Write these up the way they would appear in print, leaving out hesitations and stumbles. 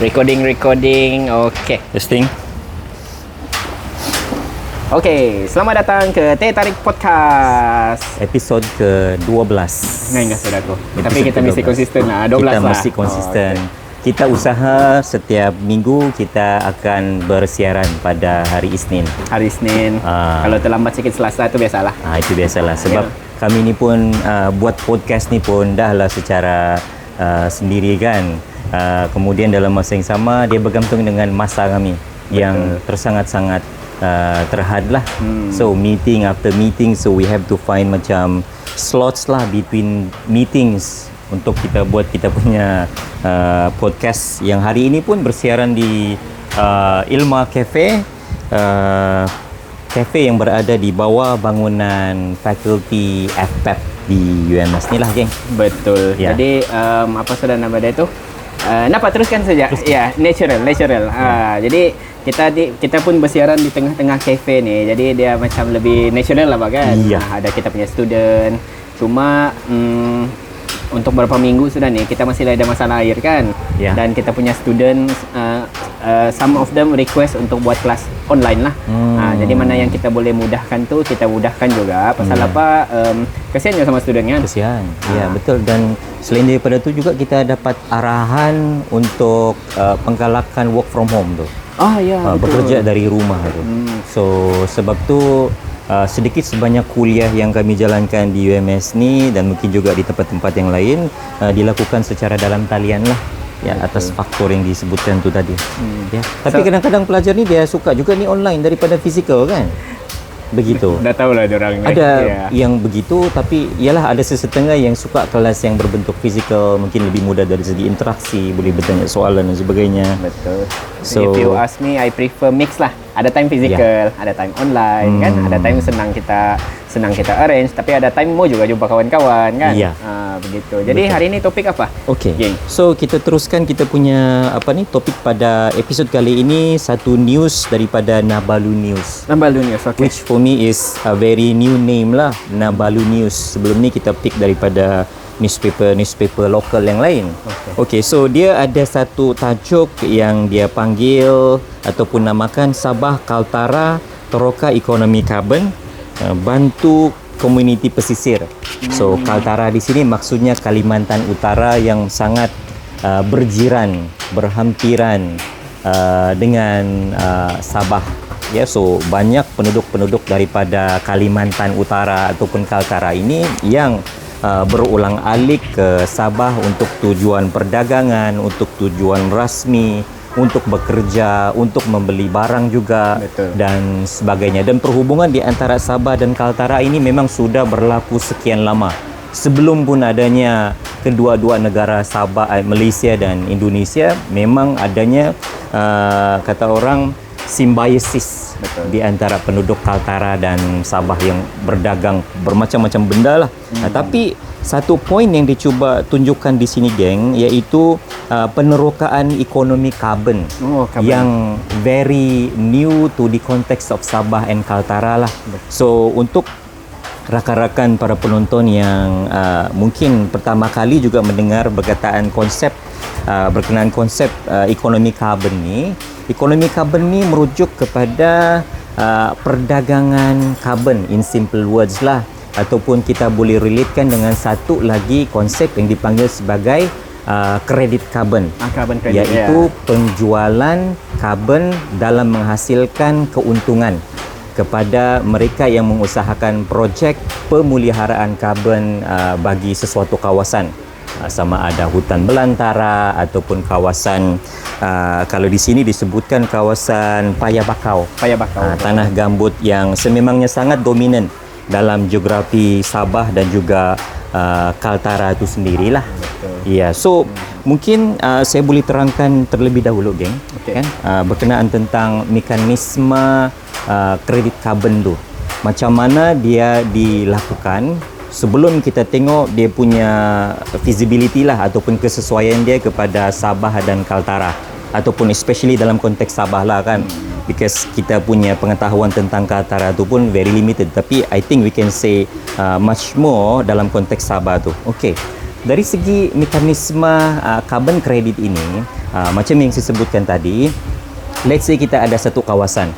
Recording. Okay. Testing. Okay, selamat datang ke Teh Tarik Podcast. Episod ke-12. Ingat sudah aku. Tapi kita mesti konsisten lah. 12 kita lah. mesti konsisten. Kita usaha setiap minggu kita akan bersiaran pada hari Isnin. Hari Isnin. Kalau terlambat sikit Selasa tu biasalah. Itu biasalah. Sebab kami ni pun buat podcast ni pun dah lah secara sendiri kan. Kemudian dalam masa yang sama dia bergantung dengan masa kami. Betul. Yang tersangat-sangat terhad lah. So meeting after meeting, so we have to find macam slots lah between meetings untuk kita buat kita punya podcast yang hari ini pun bersiaran di Ilma Cafe, cafe yang berada di bawah bangunan fakulti FPEP di UMS ni lah, geng. Betul. Ya. Jadi apa sudah nama dia tu? Nampak teruskan saja. Ya, natural. Jadi kita pun bersiaran di tengah-tengah kafe ni. Jadi dia macam lebih natural lah kan. Ada kita punya student. Cuma untuk beberapa minggu sudah ni kita masih ada masalah air kan. Dan kita punya student some of them request untuk buat kelas online lah. Jadi mana yang kita boleh mudahkan tu kita mudahkan juga. Pasal apa? Kesian je sama student kan. Kesian. Ya, betul. Dan selain daripada tu juga kita dapat arahan untuk penggalakan work from home tu. Bekerja dari rumah tu. So sebab tu sedikit sebanyak kuliah yang kami jalankan di UMS ni dan mungkin juga di tempat-tempat yang lain dilakukan secara dalam talian lah. Ya, atas faktor yang disebutkan tu tadi. Tapi kadang-kadang pelajar ni dia suka juga ni online daripada fizikal kan. Begitu. Dah tahulah diorang ni. Ada yang begitu, tapi ialah ada sesetengah yang suka kelas yang berbentuk fizikal, mungkin lebih mudah dari segi interaksi, boleh bertanya soalan dan sebagainya. Betul. So if you ask me, I prefer mix lah. Ada time physical, ada time online kan, ada time senang kita arrange, tapi ada time mau juga jumpa kawan-kawan kan. Begitu. Jadi hari ini topik apa? Okey. So kita teruskan kita punya topik pada episod kali ini, satu news daripada Nabalu News. Nabalu News, okay. Which for me is a very new name lah, Nabalu News. Sebelum ni kita pick daripada newspaper lokal yang lain. Okay, so dia ada satu tajuk yang dia panggil ataupun namakan Sabah Kaltara Teroka Ekonomi Karbon Bantu Komuniti Pesisir. So Kaltara di sini maksudnya Kalimantan Utara yang sangat berhampiran dengan Sabah. Ya, so banyak penduduk-penduduk daripada Kalimantan Utara ataupun Kaltara ini yang berulang alik ke Sabah untuk tujuan perdagangan, untuk tujuan rasmi, untuk bekerja, untuk membeli barang juga. Betul. Dan sebagainya. Dan perhubungan di antara Sabah dan Kaltara ini memang sudah berlaku sekian lama. Sebelum pun adanya kedua-dua negara Sabah, Malaysia dan Indonesia, memang adanya kata orang simbiosis di antara penduduk Kaltara dan Sabah yang berdagang bermacam-macam benda lah. Tapi satu poin yang dicuba tunjukkan di sini, geng, iaitu penerokaan ekonomi karbon yang very new to the context of Sabah and Kaltara lah. So untuk rakan-rakan para penonton yang mungkin pertama kali juga mendengar berkenaan konsep ekonomi karbon ni, ekonomi karbon ni merujuk kepada perdagangan karbon, in simple words lah, ataupun kita boleh relatekan dengan satu lagi konsep yang dipanggil sebagai kredit karbon, iaitu penjualan karbon dalam menghasilkan keuntungan kepada mereka yang mengusahakan projek pemeliharaan karbon bagi sesuatu kawasan, sama ada hutan belantara ataupun kawasan kalau di sini disebutkan kawasan Paya Bakau. Tanah gambut yang sememangnya sangat dominan dalam geografi Sabah dan juga Kaltara itu sendirilah. Ya, so mungkin saya boleh terangkan terlebih dahulu, geng, kan, berkenaan tentang mekanisme kredit karbon tu. Macam mana dia dilakukan sebelum kita tengok dia punya feasibility lah ataupun kesesuaian dia kepada Sabah dan Kaltara, ataupun especially dalam konteks Sabah lah kan, because kita punya pengetahuan tentang Kaltara tu pun very limited, tapi I think we can say much more dalam konteks Sabah tu. Okay, dari segi mekanisme carbon credit ini, macam yang saya sebutkan tadi, let's say kita ada satu kawasan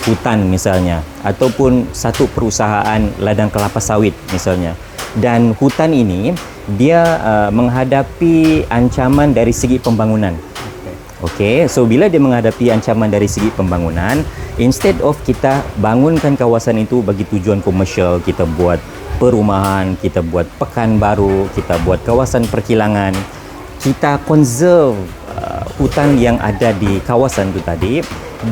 hutan misalnya, ataupun satu perusahaan ladang kelapa sawit misalnya, dan hutan ini dia menghadapi ancaman dari segi pembangunan. Okey, so bila dia menghadapi ancaman dari segi pembangunan, instead of kita bangunkan kawasan itu bagi tujuan komersial, kita buat perumahan, kita buat pekan baru, kita buat kawasan perkilangan, kita conserve hutan yang ada di kawasan itu tadi,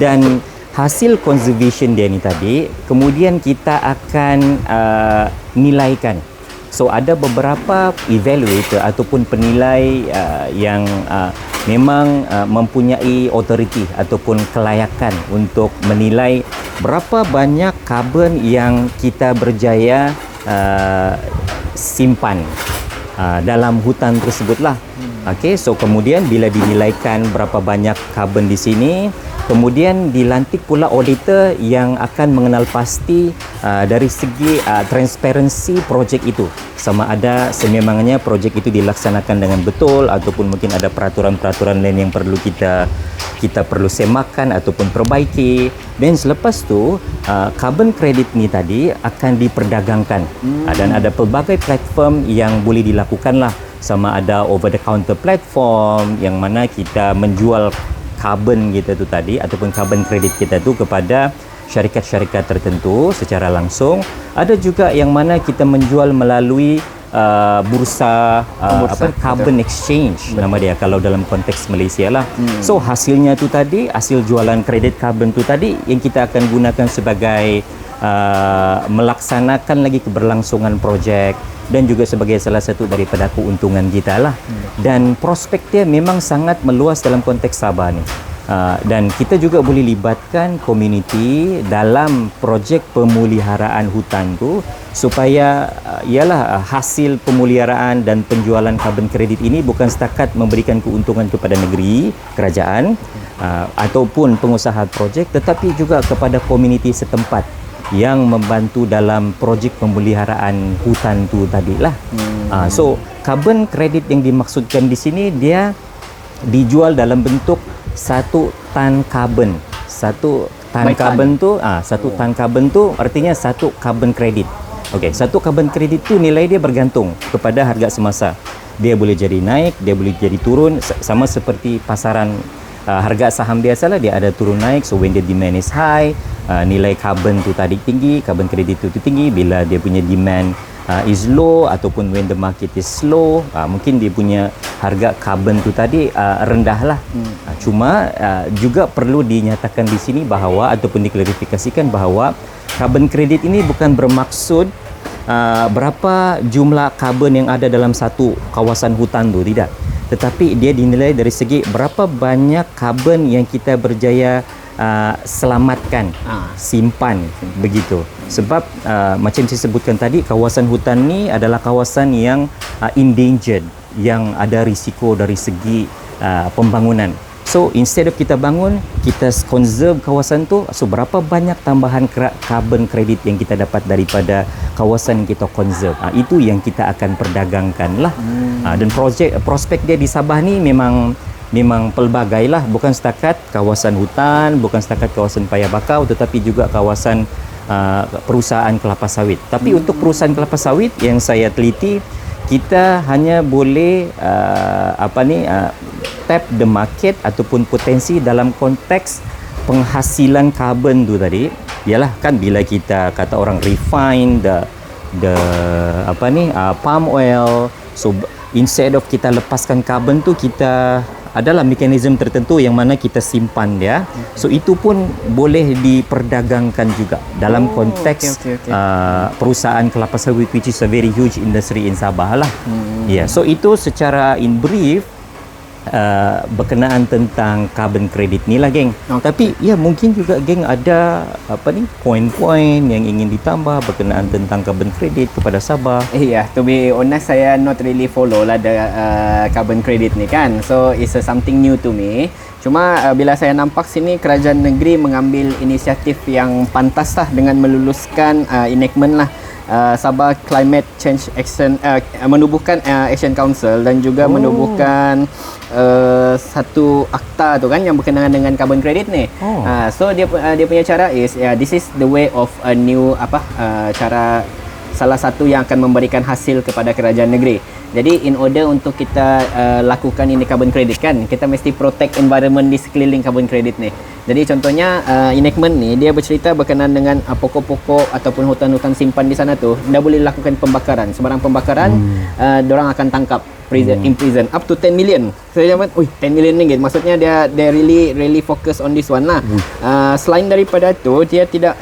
dan hasil conservation dia ni tadi kemudian kita akan nilaikan. So ada beberapa evaluator ataupun penilai yang memang mempunyai authority ataupun kelayakan untuk menilai berapa banyak karbon yang kita berjaya simpan dalam hutan tersebutlah. Okey, so kemudian bila dinilaikan berapa banyak karbon di sini, kemudian dilantik pula auditor yang akan mengenal pasti dari segi transparansi projek itu, sama ada sememangnya projek itu dilaksanakan dengan betul ataupun mungkin ada peraturan-peraturan lain yang perlu kita perlu semakan ataupun perbaiki. Dan selepas tu carbon credit ni tadi akan diperdagangkan dan ada pelbagai platform yang boleh dilakukan lah, sama ada over the counter platform yang mana kita menjual carbon kita tu tadi ataupun carbon credit kita tu kepada syarikat-syarikat tertentu secara langsung. Ada juga yang mana kita menjual melalui bursa carbon exchange, betul, nama dia kalau dalam konteks Malaysia lah. So hasilnya tu tadi, hasil jualan kredit carbon tu tadi yang kita akan gunakan sebagai melaksanakan lagi keberlangsungan projek dan juga sebagai salah satu daripada keuntungan kita lah. Dan prospek dia memang sangat meluas dalam konteks Sabah ni. Dan kita juga boleh libatkan komuniti dalam projek pemeliharaan hutan tu supaya ialah hasil pemeliharaan dan penjualan carbon credit ini bukan setakat memberikan keuntungan kepada negeri, kerajaan ataupun pengusaha projek, tetapi juga kepada komuniti setempat yang membantu dalam projek pemeliharaan hutan tu tadilah. So carbon credit yang dimaksudkan di sini dia dijual dalam bentuk 1 tan karbon. 1 tan karbon tu tan karbon tu artinya 1 carbon credit. Okey, 1 carbon credit tu nilai dia bergantung kepada harga semasa. Dia boleh jadi naik, dia boleh jadi turun, sama seperti pasaran harga saham biasalah, dia ada turun naik. So when the demand is high, nilai carbon tu tadi tinggi, carbon credit tu tinggi. Bila dia punya demand is low ataupun when the market is slow, mungkin dia punya harga carbon tu tadi rendah lah. Cuma juga perlu dinyatakan di sini bahawa ataupun diklarifikasikan bahawa carbon credit ini bukan bermaksud berapa jumlah karbon yang ada dalam satu kawasan hutan tu, tidak. Tetapi dia dinilai dari segi berapa banyak karbon yang kita berjaya selamatkan, simpan begitu. Sebab macam saya sebutkan tadi, kawasan hutan ni adalah kawasan yang endangered, yang ada risiko dari segi pembangunan. So instead of kita bangun, kita conserve kawasan tu. So berapa banyak tambahan carbon credit yang kita dapat daripada kawasan yang kita conserve, itu yang kita akan perdagangkan lah. Dan prospek dia di Sabah ni memang pelbagai lah, bukan setakat kawasan hutan, bukan setakat kawasan paya bakau, tetapi juga kawasan perusahaan kelapa sawit. Tapi untuk perusahaan kelapa sawit yang saya teliti, kita hanya boleh tap the market ataupun potensi dalam konteks penghasilan karbon tu tadi. Ialah kan bila kita kata orang refine the palm oil, so instead of kita lepaskan karbon tu, kita adalah mekanisme tertentu yang mana kita simpan dia. So itu pun boleh diperdagangkan juga dalam konteks perusahaan kelapa sawit, which is a very huge industry in Sabah lah. So itu secara in brief berkenaan tentang carbon credit ni lah, geng. Tapi ya mungkin juga geng ada poin-poin yang ingin ditambah berkenaan tentang carbon credit kepada Sabah. To be honest, saya not really follow lah the carbon credit ni kan. So it's something new to me. Cuma bila saya nampak sini kerajaan negeri mengambil inisiatif yang pantas lah dengan meluluskan enactment lah Sabah Climate Change Action menubuhkan Action Council dan juga menubuhkan satu akta tu kan yang berkenaan dengan carbon credit ni. So dia punya cara is this is the way of a new cara salah satu yang akan memberikan hasil kepada kerajaan negeri. Jadi in order untuk kita lakukan ini carbon credit kan, kita mesti protect environment di sekeliling carbon credit ni. Jadi contohnya enactment ni dia bercerita berkenaan dengan pokok-pokok ataupun hutan-hutan simpan di sana tu dah boleh lakukan pembakaran. Sebarang pembakaran diorang akan tangkap in prison up to 10 million. Saya cakap, 10 million ringgit. Maksudnya dia really focus on this one lah. Selain daripada tu dia tidak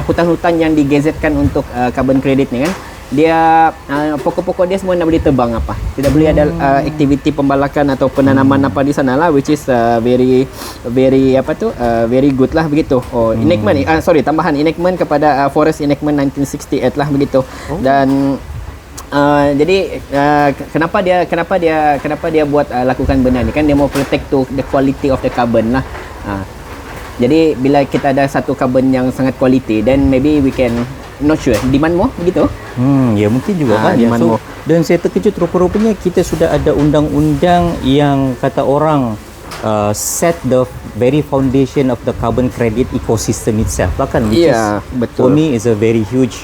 hutan-hutan yang digazetkan untuk carbon credit ni kan, dia pokok-pokok dia semua nak boleh tebang tidak boleh ada aktiviti pembalakan atau penanaman apa di sana lah, which is very very good lah begitu. Enactment tambahan enactment kepada Forest Enactment 1968 lah begitu. Dan jadi kenapa dia buat lakukan benda ni kan, dia mau protect to the quality of the carbon lah. Jadi bila kita ada satu carbon yang sangat quality, then maybe we can not sure demand more begitu. Ya mungkin juga kan. Demand more. Dan saya terkejut rupa-rupanya kita sudah ada undang-undang yang kata orang set the very foundation of the carbon credit ecosystem itself lah kan, which is betul. for me is a very huge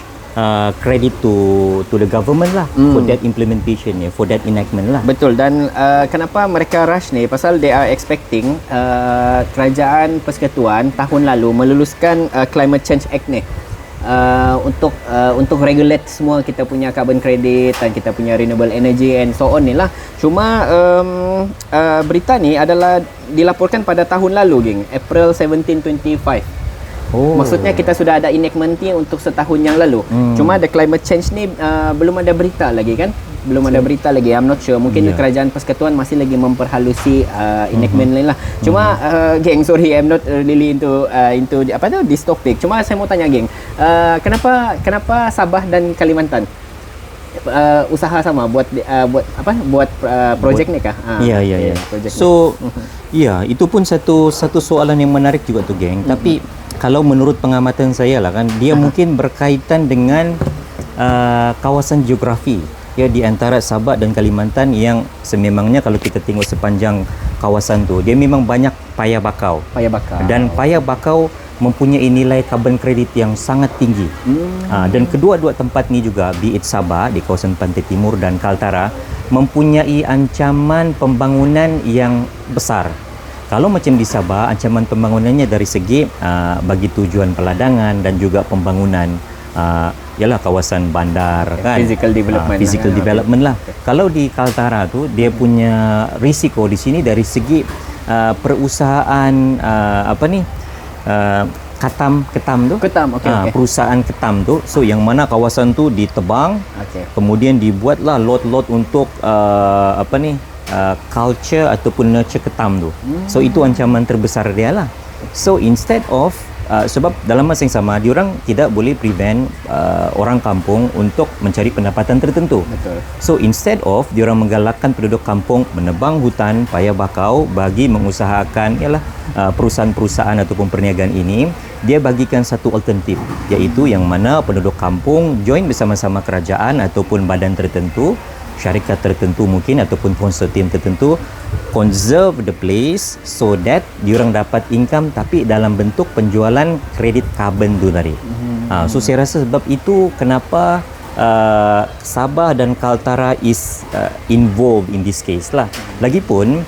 credit to the government lah for that implementation for that enactment lah. Betul. Dan kenapa mereka rush ni, pasal they are expecting kerajaan persekutuan tahun lalu meluluskan Climate Change Act ni untuk regulate semua kita punya carbon credit dan kita punya renewable energy and so on ni lah. Cuma berita ni adalah dilaporkan pada tahun lalu geng, April 1725. Maksudnya kita sudah ada enactment ni untuk setahun yang lalu. Cuma the climate change ni belum ada berita lagi kan? Belum ada berita lagi. I'm not sure. Mungkin kerajaan persekutuan masih lagi memperhalusi enactment lain lah. Cuma geng, sorry, I'm not really into this topic. Cuma saya mau tanya geng, kenapa Sabah dan Kalimantan usaha sama buat projek ni kah? Ya. So itu pun satu soalan yang menarik juga tu geng. Tapi kalau menurut pengamatan saya lah kan, dia mungkin berkaitan dengan kawasan geografi di antara Sabah dan Kalimantan yang sememangnya kalau kita tengok sepanjang kawasan tu dia memang banyak paya bakau. Dan paya bakau mempunyai nilai carbon credit yang sangat tinggi. Dan kedua-dua tempat ni juga, be it Sabah di kawasan Pantai Timur dan Kaltara, mempunyai ancaman pembangunan yang besar. Kalau macam di Sabah, ancaman pembangunannya dari segi bagi tujuan peladangan dan juga pembangunan ialah kawasan bandar kan, physical development lah. Kalau di Kaltara tu dia punya risiko di sini dari segi perusahaan ketam tu. Perusahaan ketam tu. So yang mana kawasan tu ditebang, kemudian dibuatlah lot-lot untuk culture ataupun nurture ketam tu. So itu ancaman terbesar dia lah. So instead of sebab dalam masa yang sama diorang tidak boleh prevent orang kampung untuk mencari pendapatan tertentu. Betul. So instead of diorang menggalakkan penduduk kampung menebang hutan paya bakau bagi mengusahakan perusahaan-perusahaan ataupun perniagaan ini, dia bagikan satu alternatif, iaitu yang mana penduduk kampung join bersama-sama kerajaan ataupun badan tertentu, syarikat tertentu mungkin ataupun konsortium tertentu, conserve the place so that diorang dapat income tapi dalam bentuk penjualan kredit carbon tu tadi. So saya rasa sebab itu kenapa Sabah dan Kaltara is involved in this case lah. Lagipun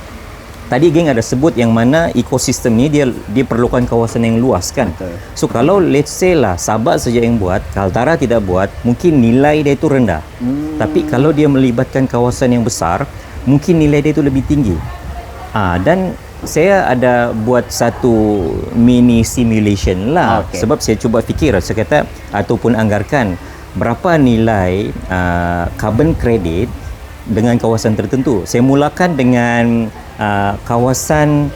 tadi geng ada sebut yang mana ekosistem ni dia perlukan kawasan yang luas kan. So kalau let's say lah Sabah saja yang buat, Kaltara tidak buat, mungkin nilai dia itu rendah. Tapi kalau dia melibatkan kawasan yang besar, mungkin nilai dia itu lebih tinggi. Dan saya ada buat satu mini simulation lah. Sebab saya cuba fikir, saya kata ataupun anggarkan berapa nilai carbon credit dengan kawasan tertentu. Saya mulakan dengan kawasan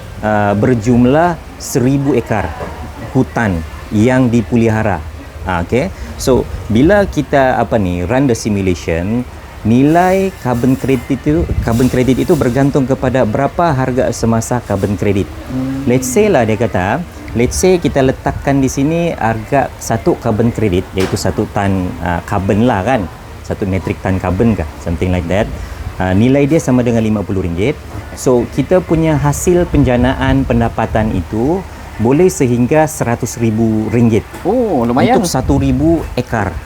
berjumlah 1,000 ekar hutan yang dipelihara. So bila kita run the simulation, nilai carbon credit itu bergantung kepada berapa harga semasa carbon credit. Let's say lah dia kata let's say kita letakkan di sini harga satu carbon credit, iaitu satu tan carbon lah kan, satu metric tan carbon kah, something like that. Nilai dia sama dengan RM50. So kita punya hasil penjanaan pendapatan itu boleh sehingga RM100,000 Oh, lumayan. untuk 1,000 ekar.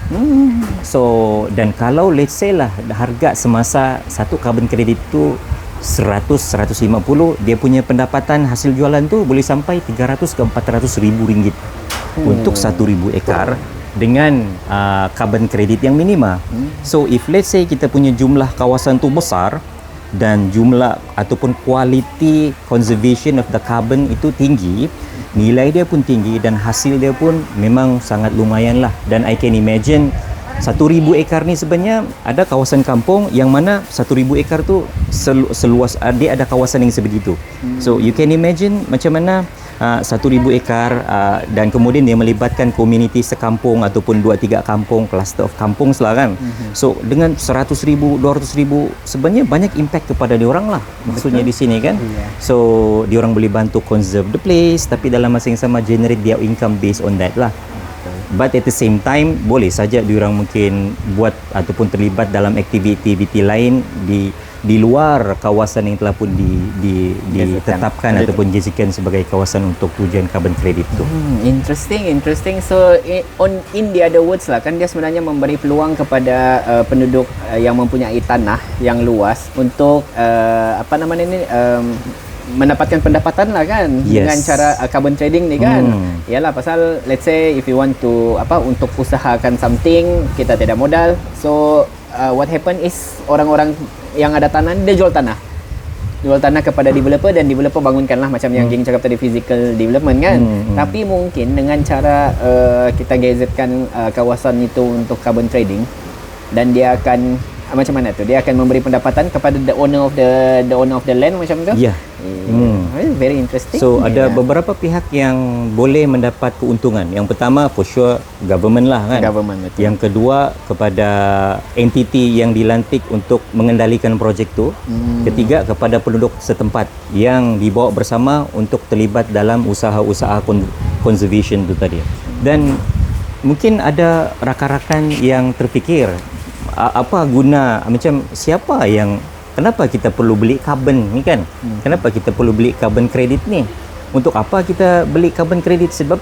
So, dan kalau let's say lah harga semasa satu carbon credit tu 100-150, dia punya pendapatan hasil jualan tu boleh sampai 300 ke 400 ribu ringgit untuk 1,000 ekar dengan carbon credit yang minima. So, if let's say kita punya jumlah kawasan tu besar dan jumlah ataupun quality conservation of the carbon itu tinggi, nilai dia pun tinggi dan hasil dia pun memang sangat lumayan lah. Dan I can imagine 1,000 ekar ni sebenarnya ada kawasan kampung yang mana 1,000 ekar tu seluas dia ada kawasan yang sebegitu. So you can imagine macam mana 1,000 ekar dan kemudian dia melibatkan komuniti sekampung ataupun 2-3 kampung, cluster of kampung lah kan. So dengan 100,000, 200,000 sebenarnya banyak impact kepada diorang lah maksudnya di sini kan. So diorang boleh bantu conserve the place tapi dalam masa yang sama generate their income based on that lah. But at the same time boleh saja diorang mungkin buat ataupun terlibat dalam aktiviti-aktiviti lain di luar kawasan yang telah pun ditetapkan ataupun dijadikan sebagai kawasan untuk tujuan carbon credit tu. Interesting. So in the other words lah kan, dia sebenarnya memberi peluang kepada penduduk yang mempunyai tanah yang luas untuk mendapatkan pendapatan lah kan, dengan cara carbon trading ni kan. Yalah, pasal let's say if you want to untuk usahakan something, kita tidak modal. So what happen is orang-orang yang ada tanah dia jual tanah kepada developer dan developer bangunkanlah macam yang Ging cakap tadi, physical development kan. Tapi mungkin dengan cara kita gazetkan kawasan itu untuk carbon trading, dan dia akan macam mana tu, dia akan memberi pendapatan kepada the owner of the land macam tu. Ya. Very interesting. So ada beberapa pihak yang boleh mendapat keuntungan. Yang pertama for sure government lah kan. Government, betul. Yang kedua kepada entiti yang dilantik untuk mengendalikan projek tu. Ketiga kepada penduduk setempat yang dibawa bersama untuk terlibat dalam usaha-usaha conservation tu tadi. Dan mungkin ada rakan-rakan yang terfikir apa guna, macam siapa yang, kenapa kita perlu beli carbon ni kan? Kenapa kita perlu beli carbon credit ni? Untuk apa kita beli carbon credit? Sebab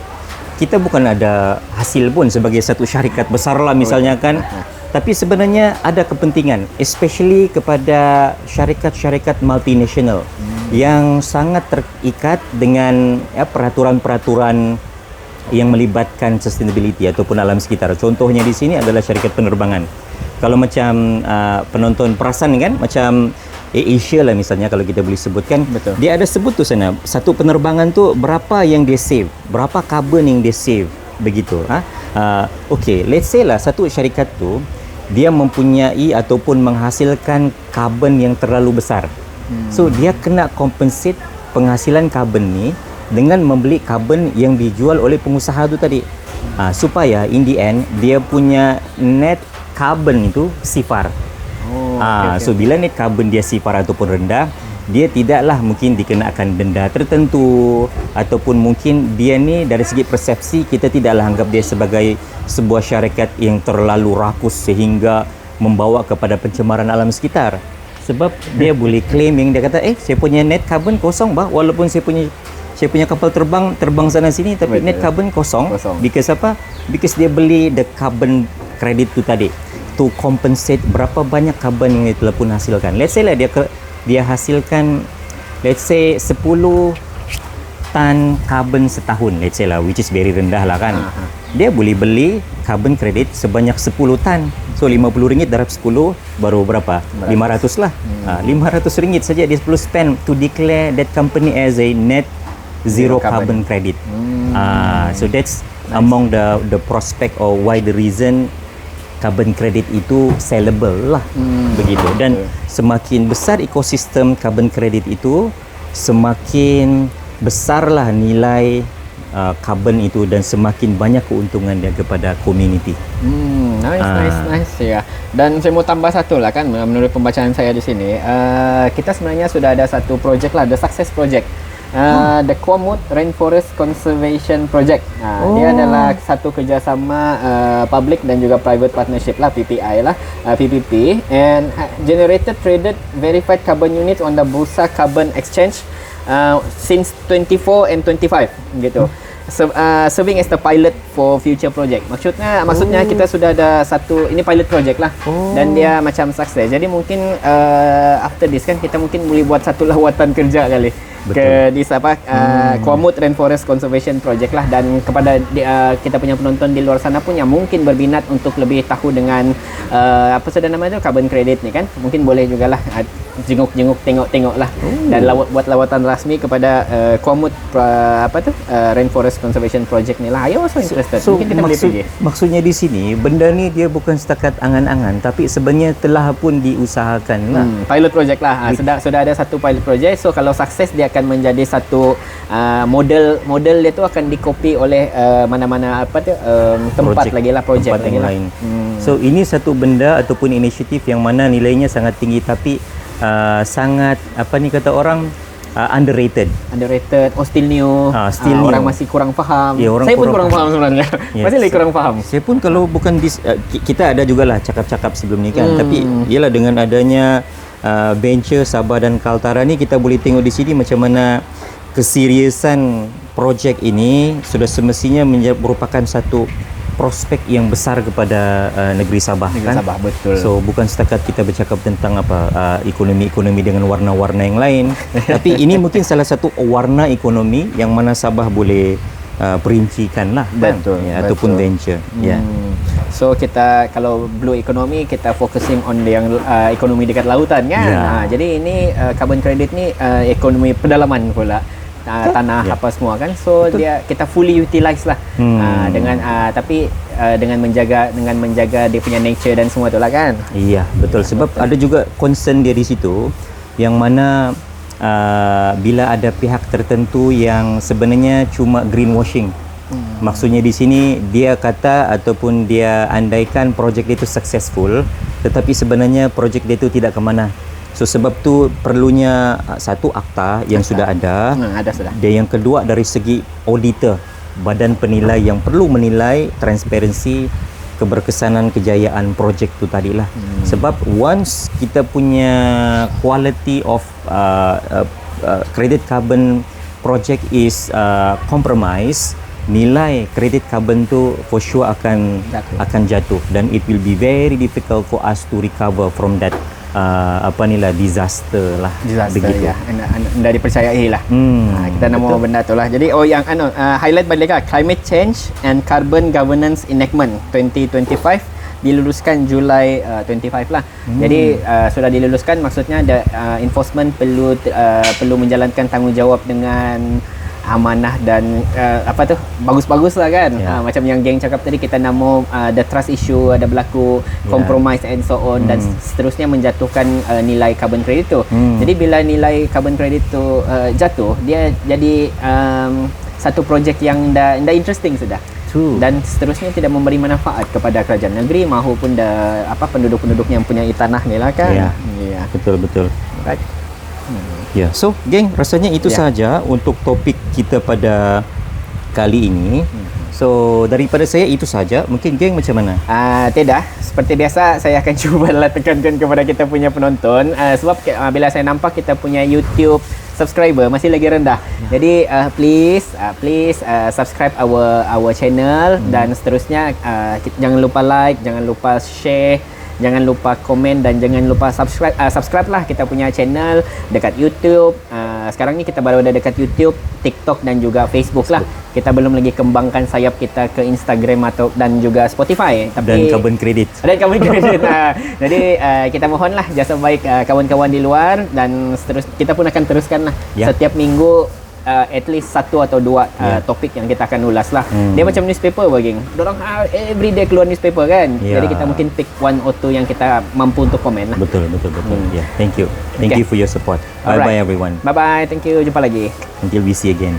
kita bukan ada hasil pun sebagai satu syarikat besar lah misalnya kan. Tapi sebenarnya ada kepentingan, especially kepada syarikat-syarikat multinational yang sangat terikat dengan peraturan-peraturan yang melibatkan sustainability ataupun alam sekitar. Contohnya di sini adalah syarikat penerbangan. Kalau macam penonton perasan kan, macam Asia lah misalnya, kalau kita boleh sebutkan, betul, dia ada sebut tu sana, satu penerbangan tu berapa yang dia save, berapa carbon yang dia save, begitu. Okay, let's say lah satu syarikat tu dia mempunyai ataupun menghasilkan carbon yang terlalu besar. So dia kena compensate penghasilan carbon ni dengan membeli carbon yang dijual oleh pengusaha tu tadi, supaya in the end dia punya net carbon itu sifar. So bila net carbon dia sifar ataupun rendah, dia tidaklah mungkin dikenakan denda tertentu, ataupun mungkin dia ni dari segi persepsi kita tidaklah anggap dia sebagai sebuah syarikat yang terlalu rakus sehingga membawa kepada pencemaran alam sekitar. Sebab dia boleh claim yang dia kata saya punya net carbon kosong bah, walaupun saya punya kapal terbang sana sini, tapi net carbon kosong. Because apa? Because dia beli the carbon credit tu tadi to compensate berapa banyak carbon yang dia telah pun hasilkan. Let's say lah dia hasilkan let's say 10 tan carbon setahun, let's say lah, which is very rendah lah kan. Dia boleh beli carbon credit sebanyak 10 tan. So RM50 darab 10 baru berapa? 500 lah. RM500 saja dia perlu spend to declare that company as a net zero carbon credit. So that's among the prospect or why the reason carbon credit itu sellable lah, begitu. Dan semakin besar ekosistem carbon credit itu, semakin besarlah nilai carbon itu dan semakin banyak keuntungan dia kepada community. Nice ya. Dan saya mau tambah satu lah kan, menurut pembacaan saya di sini, kita sebenarnya sudah ada satu projek lah, the success project The Kwamut Rainforest Conservation Project. Dia adalah satu kerjasama public dan juga private partnership lah, PPI lah, PPP, and generated traded verified carbon units on the Bursa Carbon Exchange since 24 and 25 gitu. Serving as the pilot for future project. Maksudnya kita sudah ada satu, ini pilot project lah, dan dia macam sukses. Jadi mungkin after this kan kita mungkin boleh buat satu lawatan kerja kali. Ke di Kwamut Rainforest Conservation Project lah, dan kepada kita punya penonton di luar sana pun yang mungkin berminat untuk lebih tahu dengan apa sudah nama itu, carbon credit ni kan, mungkin boleh jugalah jenguk tengok lah, dan buat lawatan rasmi kepada Kwamut Rainforest Conservation Project ni lah. Ayo, so interested. So, mungkin kita boleh pergi. Maksudnya di sini benda ni dia bukan setakat angan-angan, tapi sebenarnya telah pun diusahakan lah. Pilot project lah. Sudah ada satu pilot project. So kalau sukses, dia akan menjadi satu model dia tu akan dikopi oleh mana-mana tempat lagi lah, project lagi lah. So ini satu benda ataupun inisiatif yang mana nilainya sangat tinggi, tapi sangat underrated. Still new. Still new. Orang masih kurang faham. Ya, Saya pun kurang faham sebenarnya. Masih lagi kurang faham. Saya pun kalau bukan kita ada jugalah cakap-cakap sebelum ni kan, tapi ialah dengan adanya venture Sabah dan Kaltara ni, kita boleh tengok di sini macam mana keseriusan projek ini sudah semestinya merupakan satu prospek yang besar kepada negeri Sabah. Sabah, betul. So bukan setakat kita bercakap tentang ekonomi dengan warna-warna yang lain, tapi ini mungkin salah satu warna ekonomi yang mana Sabah boleh perincikan lah, betul, ya, ataupun venture. So kita kalau blue economy, kita focusing on yang ekonomi dekat lautan kan. Jadi ini carbon credit ni ekonomi pedalaman pula. Tanah apa semua kan. So kita fully utilize lah dengan tapi dengan menjaga dia punya nature dan semua tu lah kan. Iya, betul. Sebab ada juga concern dia di situ yang mana bila ada pihak tertentu yang sebenarnya cuma greenwashing. Maksudnya di sini dia kata ataupun dia andaikan projek dia itu successful, tetapi sebenarnya projek dia itu tidak ke mana. So sebab tu perlunya satu akta yang sudah ada. Ada sudah. Dan yang kedua dari segi auditor, badan penilai yang perlu menilai transparansi keberkesanan kejayaan projek tu tadilah. Sebab once kita punya quality of credit carbon project is compromised, nilai kredit carbon tu for sure akan jatuh, dan it will be very difficult for us to recover from that disaster begitu. Ya. Anda dipercayai lah. Kita nama benda tu lah. Jadi yang highlight balik lah, Climate Change and Carbon Governance Enactment 2025 diluluskan Julai 25 lah. Jadi sudah diluluskan, maksudnya ada enforcement perlu menjalankan tanggungjawab dengan amanah dan bagus-bagus lah kan. Macam yang geng cakap tadi, kita nama the trust issue ada berlaku, compromise and so on, dan seterusnya menjatuhkan nilai carbon credit tu. Jadi bila nilai carbon credit tu jatuh, dia jadi satu projek yang dah interesting sudah. Dan seterusnya tidak memberi manfaat kepada kerajaan negeri maupun penduduk-penduduk yang punya tanah ni lah kan. Betul. Right. So geng, rasanya itu sahaja untuk topik kita pada kali ini. So daripada saya itu saja. Mungkin geng macam mana? Tidak, seperti biasa saya akan cubalah tekankan kepada kita punya penonton, sebab bila saya nampak kita punya YouTube subscriber masih lagi rendah. Jadi please subscribe our channel, dan seterusnya jangan lupa like, jangan lupa share, jangan lupa komen, dan jangan lupa subscribe lah kita punya channel dekat YouTube. Sekarang ni kita baru ada dekat YouTube, TikTok dan juga Facebook lah. Kita belum lagi kembangkan sayap kita ke Instagram dan juga Spotify. Dan carbon credit. Jadi kita mohonlah jasa baik kawan-kawan di luar, dan kita pun akan teruskan lah setiap minggu. At least satu atau dua topik yang kita akan ulas lah. Dia macam newspaper baging. Dorang every day keluar newspaper kan. Jadi kita mungkin pick one or two yang kita mampu untuk komen lah. Betul. Thank you. Thank you for your support. Bye bye everyone. Bye bye. Thank you. Jumpa lagi. Until we see again.